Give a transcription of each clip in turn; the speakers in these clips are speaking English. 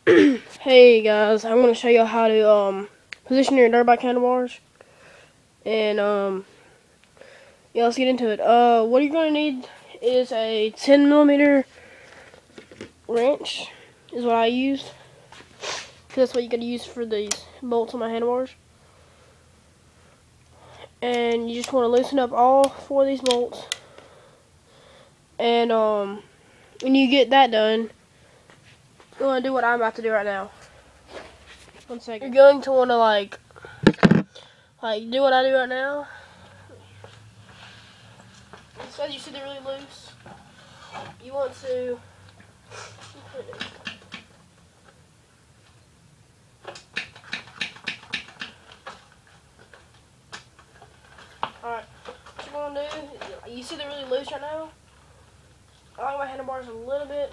Hey guys, I'm going to show you how to position your dirt bike handlebars, and yeah, let's get into it. What you're going to need is a 10mm wrench, is what I used, because that's what you can use for these bolts on my handlebars. And you just want to loosen up all 4 of these bolts, and when you get that done, you're going to do what I'm about to do right now. 1 second. You're going to want to like do what I do right now. So as you see, they're really loose. You want to alright, what you're going to do, you see they're really loose right now? I like my handlebars a little bit,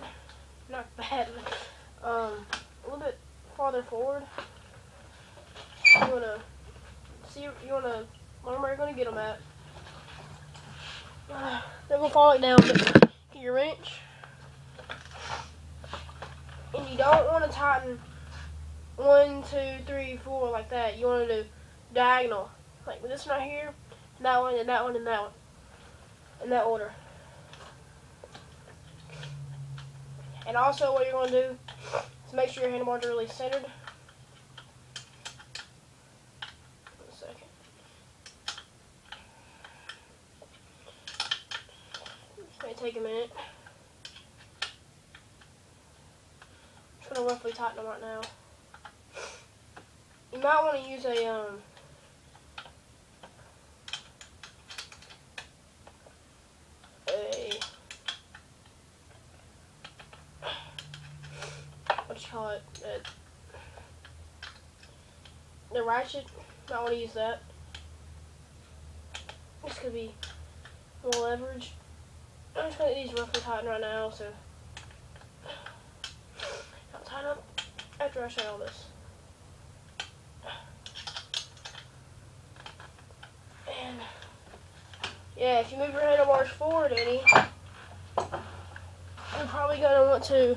not bad, a little bit farther forward. You want to see, you want to learn where you're going to get them at. They're going to fall down, but get your wrench. And you don't want to tighten 1, 2, 3, 4 like that. You want to do diagonal, like with this one right here, that one, and that one, and that one, in that order. And also, what you're going to do is make sure your handlebars are really centered. 1 second. This may take a minute. I'm just going to roughly tighten them right now. You might want to use a what you call it? The ratchet. Might want to use that. This could be more leverage. I'm just going to get these roughly tightened right now, so I'll tighten up after I show you all this. And yeah, if you move your handlebars forward any, you're probably going to want to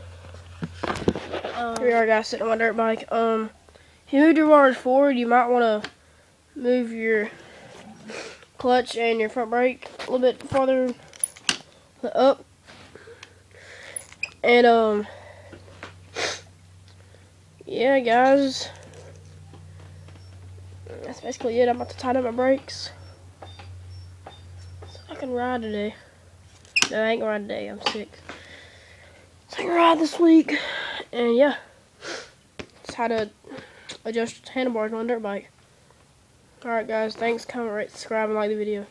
here we are, guys, sitting on my dirt bike. If you move your bars forward, you might want to move your clutch and your front brake a little bit farther up. And yeah, guys, that's basically it. I'm about to tighten up my brakes so I can ride today. No, I ain't gonna ride today. I'm sick. So I can ride this week. And yeah, that's how to adjust handlebars on a dirt bike. Alright guys, thanks, comment, rate, subscribe, and like the video.